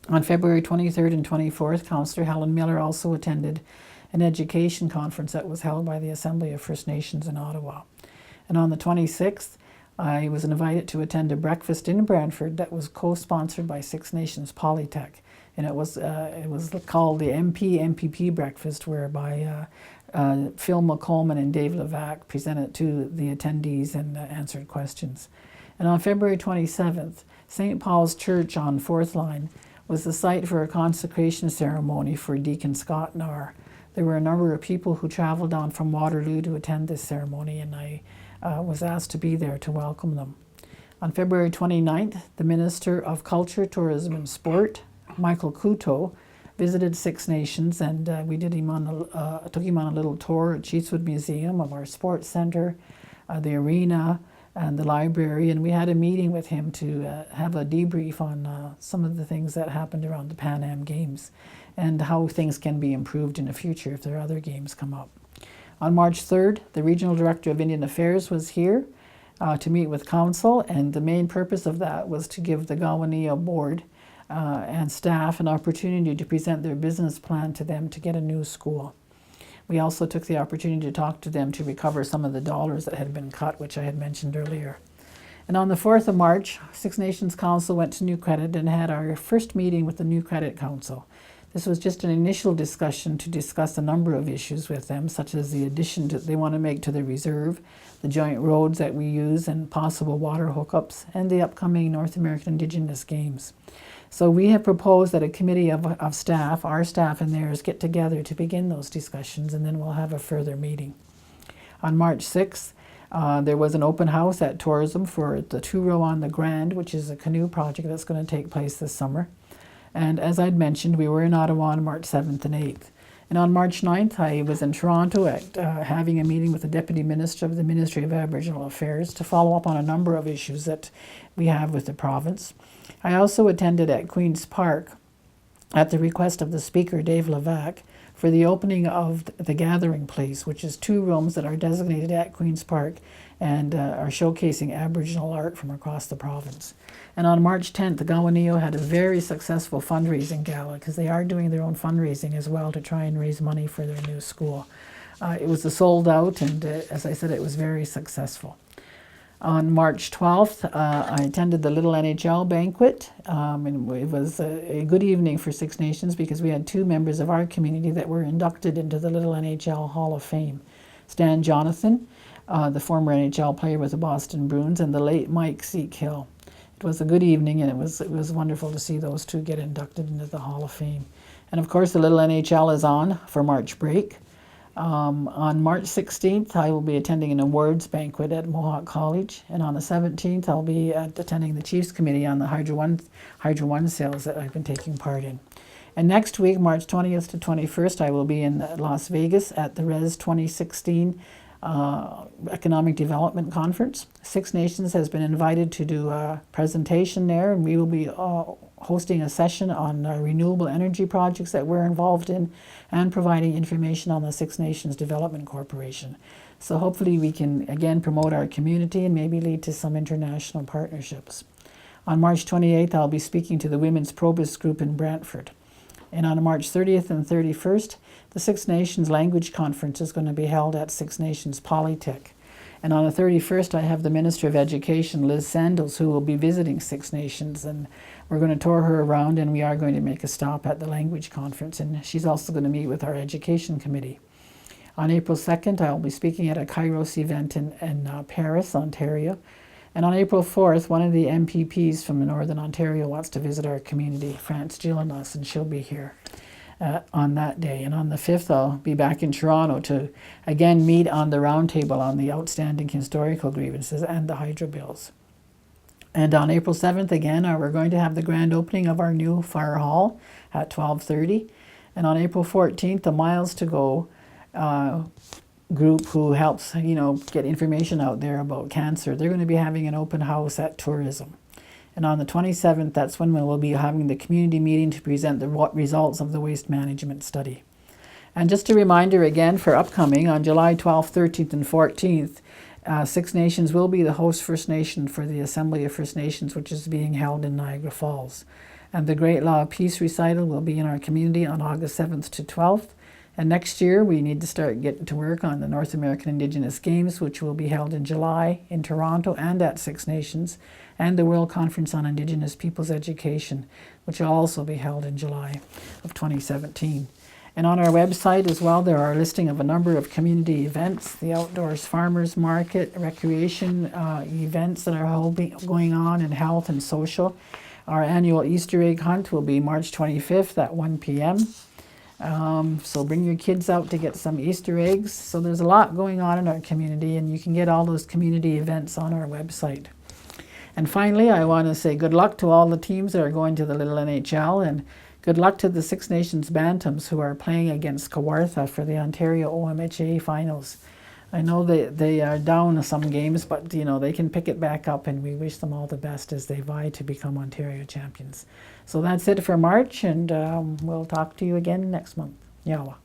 On February 23rd and 24th, Councillor Helen Miller also attended an education conference that was held by the Assembly of First Nations in Ottawa. And on the 26th, I was invited to attend a breakfast in Brantford that was co-sponsored by Six Nations Polytech. And it was called the MPP breakfast, whereby Phil McColman and Dave Levac presented to the attendees and answered questions. And on February 27th, St. Paul's Church on 4th Line was the site for a consecration ceremony for Deacon Scott Narr. There were a number of people who traveled down from Waterloo to attend this ceremony, and I was asked to be there to welcome them. On February 29th, the Minister of Culture, Tourism and Sport, Michael Couto, visited Six Nations, and we took him on a little tour at Cheatswood Museum, of our sports centre, the arena, and the library, and we had a meeting with him to have a debrief on some of the things that happened around the Pan Am Games and how things can be improved in the future if there are other games come up. On March 3rd, the Regional Director of Indian Affairs was here to meet with Council, and the main purpose of that was to give the Gowanea Board and staff an opportunity to present their business plan to them to get a new school. We also took the opportunity to talk to them to recover some of the dollars that had been cut, which I had mentioned earlier. And on the 4th of March, Six Nations Council went to New Credit and had our first meeting with the New Credit Council. This was just an initial discussion to discuss a number of issues with them, such as the addition they want to make to the reserve, the joint roads that we use, and possible water hookups, and the upcoming North American Indigenous Games. So we have proposed that a committee of staff, our staff and theirs, get together to begin those discussions, and then we'll have a further meeting. On March 6th, there was an open house at Tourism for the Two Row on the Grand, which is a canoe project that's going to take place this summer. And as I'd mentioned, we were in Ottawa on March 7th and 8th. And on March 9th, I was in Toronto at having a meeting with the Deputy Minister of the Ministry of Aboriginal Affairs to follow up on a number of issues that we have with the province. I also attended at Queen's Park at the request of the Speaker, Dave Levac, for the opening of the Gathering Place, which is 2 rooms that are designated at Queen's Park and are showcasing Aboriginal art from across the province. And on March 10th, the Gowaneo had a very successful fundraising gala, because they are doing their own fundraising as well to try and raise money for their new school. It was a sold out, and as I said, it was very successful. On March 12th, I attended the Little NHL banquet, and it was a good evening for Six Nations because we had 2 members of our community that were inducted into the Little NHL Hall of Fame. Stan Jonathan, the former NHL player with the Boston Bruins, and the late Mike Seekhill. It was a good evening, and it was wonderful to see those 2 get inducted into the Hall of Fame. And of course, the Little NHL is on for March break. On March 16th, I will be attending an awards banquet at Mohawk College, and on the 17th, I'll be attending the Chiefs Committee on the Hydro One sales that I've been taking part in. And next week, March 20th to 21st, I will be in Las Vegas at the RES 2016 Economic Development Conference. Six Nations has been invited to do a presentation there, and we will be hosting a session on renewable energy projects that we're involved in and providing information on the Six Nations Development Corporation. So hopefully we can again promote our community and maybe lead to some international partnerships. On March 28th, I'll be speaking to the Women's Probus Group in Brantford. And on March 30th and 31st, the Six Nations Language Conference is going to be held at Six Nations Polytech. And on the 31st, I have the Minister of Education, Liz Sandals, who will be visiting Six Nations, and we're going to tour her around, and we are going to make a stop at the Language Conference, and she's also going to meet with our Education Committee. On April 2nd, I'll be speaking at a Kairos event in Paris, Ontario. And on April 4th, one of the MPPs from Northern Ontario wants to visit our community, France Gillinas, and she'll be here on that day. And on the 5th, I'll be back in Toronto to again meet on the roundtable on the outstanding historical grievances and the hydro bills. And on April 7th, again, we're going to have the grand opening of our new fire hall at 12:30. And on April 14th, the Miles to Go group who helps, get information out there about cancer, they're going to be having an open house at Tourism. And on the 27th, that's when we'll be having the community meeting to present the results of the waste management study. And just a reminder again for upcoming, on July 12th, 13th, and 14th, Six Nations will be the host First Nation for the Assembly of First Nations, which is being held in Niagara Falls. And the Great Law of Peace recital will be in our community on August 7th to 12th. And next year, we need to start getting to work on the North American Indigenous Games, which will be held in July in Toronto and at Six Nations, and the World Conference on Indigenous Peoples Education, which will also be held in July of 2017. And on our website as well, there are a listing of a number of community events, the Outdoors Farmers Market, recreation events that are going on in health and social. Our annual Easter egg hunt will be March 25th at 1 p.m. So bring your kids out to get some Easter eggs. So there's a lot going on in our community, and you can get all those community events on our website. And finally, I want to say good luck to all the teams that are going to the Little NHL, and good luck to the Six Nations Bantams who are playing against Kawartha for the Ontario OMHA Finals. I know they are down some games, but they can pick it back up, and we wish them all the best as they vie to become Ontario champions. So that's it for March, and we'll talk to you again next month. Yawa.